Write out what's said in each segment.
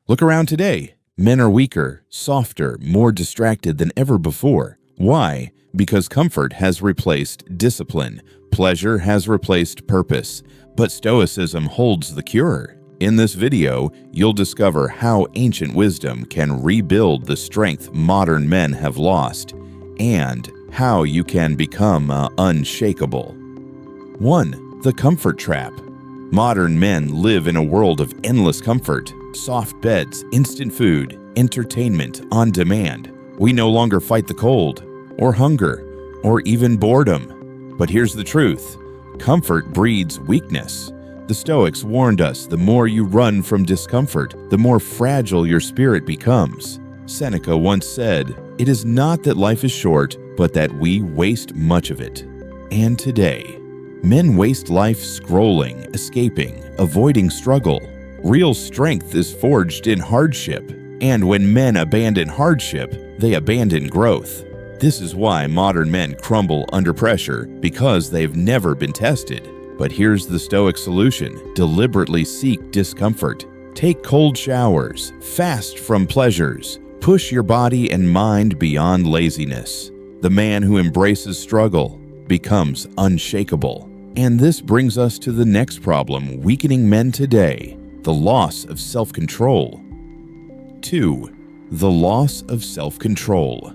Look around today. Men are weaker, softer, more distracted than ever before. Why? Because comfort has replaced discipline. Pleasure has replaced purpose. But Stoicism holds the cure. In this video, you'll discover how ancient wisdom can rebuild the strength modern men have lost, and how you can become unshakable. 1. The comfort trap. Modern men live in a world of endless comfort, soft beds, instant food, entertainment on demand. We no longer fight the cold, or hunger, or even boredom. But here's the truth. Comfort breeds weakness. The Stoics warned us the more you run from discomfort, the more fragile your spirit becomes. Seneca once said, "It is not that life is short, but that we waste much of it." And today, men waste life scrolling, escaping, avoiding struggle. Real strength is forged in hardship, and when men abandon hardship, they abandon growth. This is why modern men crumble under pressure, because they've never been tested. But here's the Stoic solution. Deliberately seek discomfort. Take cold showers. Fast from pleasures. Push your body and mind beyond laziness. The man who embraces struggle becomes unshakable. And this brings us to the next problem weakening men today, the loss of self-control. 2. The loss of self-control.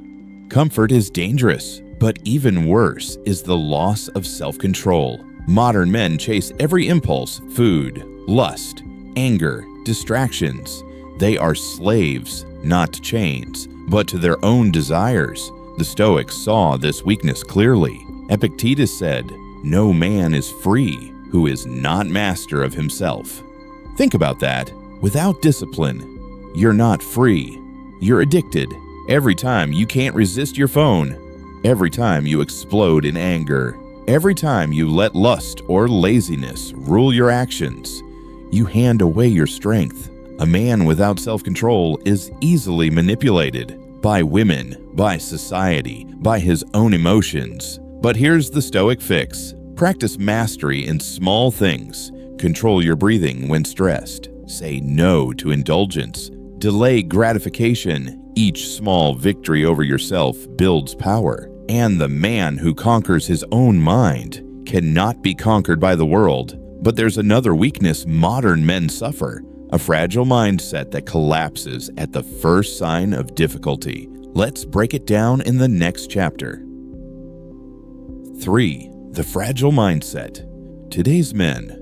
Comfort is dangerous, but even worse is the loss of self-control. Modern men chase every impulse, food, lust, anger, distractions. They are slaves, not chains, but to their own desires. The Stoics saw this weakness clearly. Epictetus said, "No man is free who is not master of himself." Think about that. Without discipline, you're not free. You're addicted. Every time you can't resist your phone, every time you explode in anger, every time you let lust or laziness rule your actions, you hand away your strength. A man without self-control is easily manipulated by women, by society, by his own emotions. But here's the Stoic fix. Practice mastery in small things. Control your breathing when stressed. Say no to indulgence. Delay gratification. Each small victory over yourself builds power. And the man who conquers his own mind cannot be conquered by the world. But there's another weakness modern men suffer, a fragile mindset that collapses at the first sign of difficulty. Let's break it down in the next chapter. 3. The fragile mindset. Today's men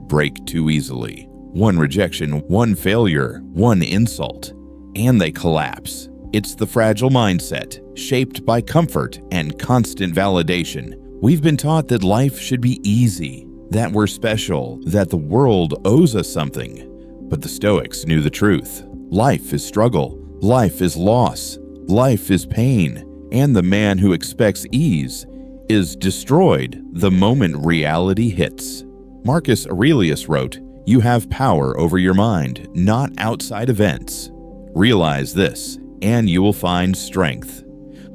break too easily. One rejection, one failure, one insult, and they collapse. It's the fragile mindset, shaped by comfort and constant validation. We've been taught that life should be easy, that we're special, that the world owes us something. But the Stoics knew the truth. Life is struggle, life is loss, life is pain, and the man who expects ease is destroyed the moment reality hits. Marcus Aurelius wrote, "You have power over your mind, not outside events. Realize this, and you will find strength."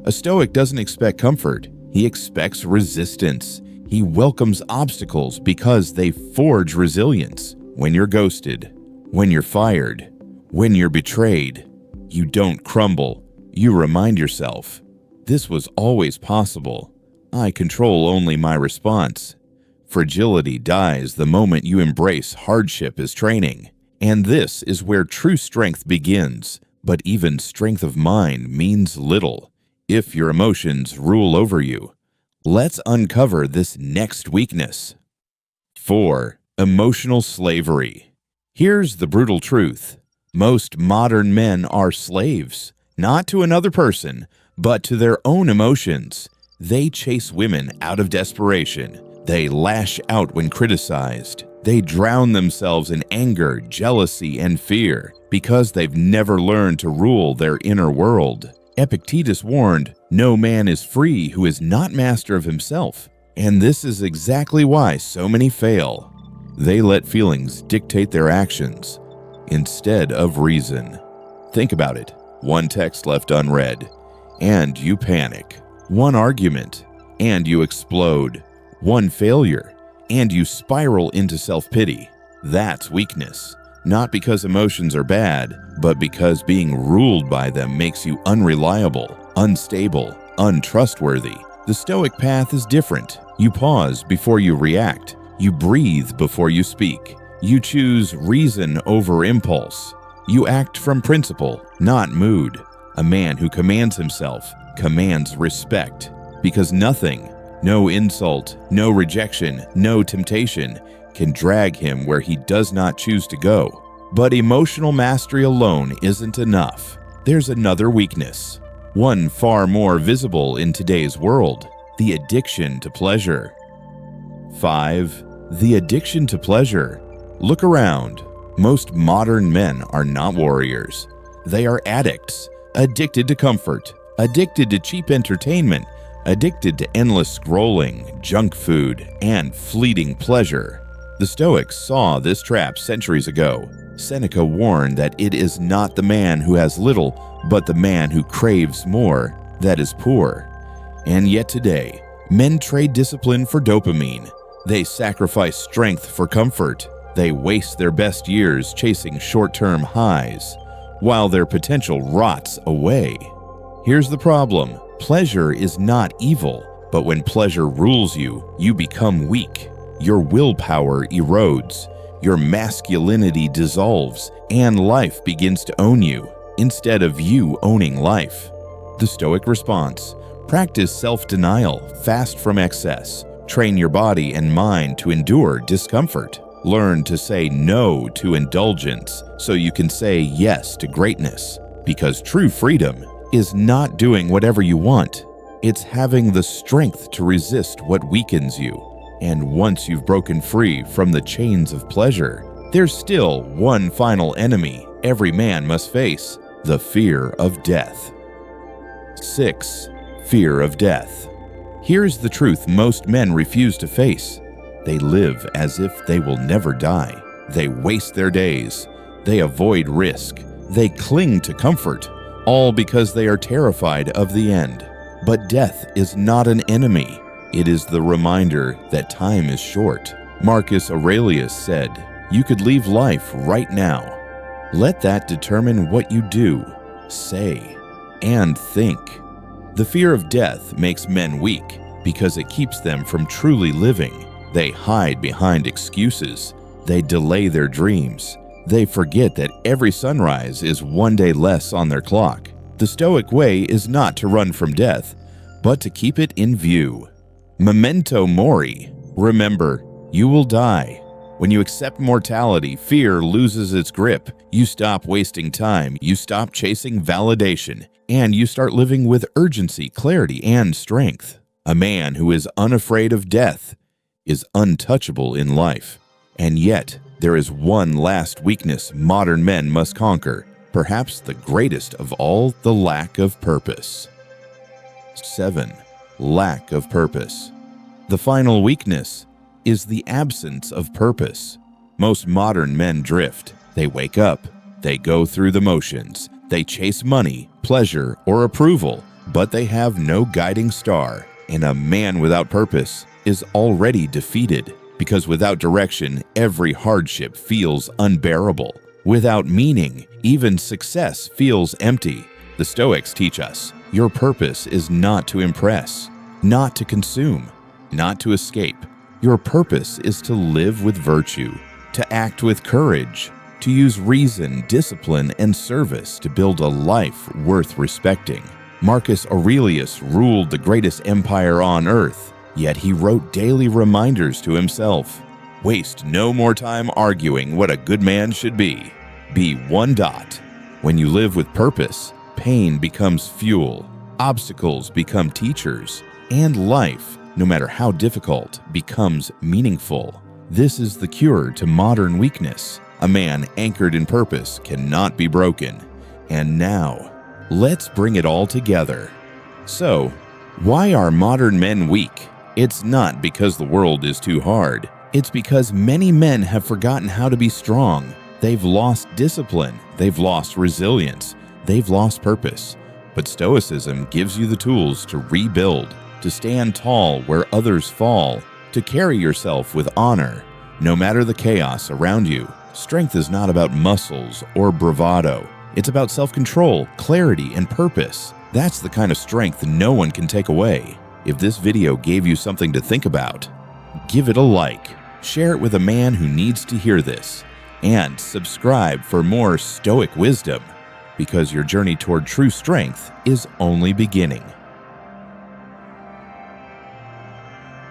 A Stoic doesn't expect comfort, he expects resistance. He welcomes obstacles because they forge resilience. When you're ghosted, when you're fired, when you're betrayed, you don't crumble. You remind yourself, this was always possible. I control only my response. Fragility dies the moment you embrace hardship as training. And this is where true strength begins. But even strength of mind means little if your emotions rule over you. Let's uncover this next weakness. 4. Emotional slavery. Here's the brutal truth. Most modern men are slaves, not to another person, but to their own emotions. They chase women out of desperation. They lash out when criticized. They drown themselves in anger, jealousy, and fear because they've never learned to rule their inner world. Epictetus warned, "No man is free who is not master of himself." And this is exactly why so many fail. They let feelings dictate their actions instead of reason. Think about it. One text left unread, and you panic. One argument, and you explode. One failure, and you spiral into self-pity. That's weakness. Not because emotions are bad, but because being ruled by them makes you unreliable, unstable, untrustworthy. The Stoic path is different. You pause before you react. You breathe before you speak. You choose reason over impulse. You act from principle, not mood. A man who commands himself commands respect, because nothing, no insult, no rejection, no temptation can drag him where he does not choose to go. But emotional mastery alone isn't enough. There's another weakness, one far more visible in today's world: the addiction to pleasure. 5. The addiction to pleasure. Look around. Most modern men are not warriors. They are addicts, addicted to comfort, addicted to cheap entertainment, addicted to endless scrolling, junk food, and fleeting pleasure. The Stoics saw this trap centuries ago. Seneca warned that it is not the man who has little, but the man who craves more, that is poor. And yet today, men trade discipline for dopamine. They sacrifice strength for comfort. They waste their best years chasing short-term highs, while their potential rots away. Here's the problem. Pleasure is not evil, but when pleasure rules you, you become weak. Your willpower erodes. Your masculinity dissolves, and life begins to own you, instead of you owning life. The Stoic response: practice self-denial, fast from excess, train your body and mind to endure discomfort, learn to say no to indulgence so you can say yes to greatness, because true freedom is not doing whatever you want. It's having the strength to resist what weakens you. And once you've broken free from the chains of pleasure, there's still one final enemy every man must face: the fear of death. 6. Fear of death. Here's the truth most men refuse to face. They live as if they will never die. They waste their days. They avoid risk. They cling to comfort, all because they are terrified of the end. But death is not an enemy. It is the reminder that time is short. Marcus Aurelius said, "You could leave life right now." Let that determine what you do, say, and think. The fear of death makes men weak because it keeps them from truly living. They hide behind excuses. They delay their dreams. They forget that every sunrise is one day less on their clock. The Stoic way is not to run from death, but to keep it in view. Memento mori. Remember, you will die. When you accept mortality, fear loses its grip. You stop wasting time, you stop chasing validation, and you start living with urgency, clarity, and strength. A man who is unafraid of death is untouchable in life. And yet, there is one last weakness modern men must conquer, perhaps the greatest of all: the lack of purpose. 7. Lack of purpose. The final weakness is the absence of purpose. Most modern men drift. They wake up, they go through the motions, they chase money, pleasure, or approval, but they have no guiding star. And a man without purpose is already defeated, because without direction, every hardship feels unbearable. Without meaning, even success feels empty. The Stoics teach us, your purpose is not to impress, not to consume, not to escape. Your purpose is to live with virtue, to act with courage, to use reason, discipline, and service to build a life worth respecting. Marcus Aurelius ruled the greatest empire on earth, yet he wrote daily reminders to himself. Waste no more time arguing what a good man should be. Be one dot. When you live with purpose, pain becomes fuel, obstacles become teachers, and life, no matter how difficult, becomes meaningful. This is the cure to modern weakness. A man anchored in purpose cannot be broken. And now, let's bring it all together. So, why are modern men weak? It's not because the world is too hard. It's because many men have forgotten how to be strong. They've lost discipline. They've lost resilience. They've lost purpose. But Stoicism gives you the tools to rebuild, to stand tall where others fall, to carry yourself with honor, no matter the chaos around you. Strength is not about muscles or bravado. It's about self-control, clarity, and purpose. That's the kind of strength no one can take away. If this video gave you something to think about, give it a like, share it with a man who needs to hear this, and subscribe for more Stoic wisdom, because your journey toward true strength is only beginning.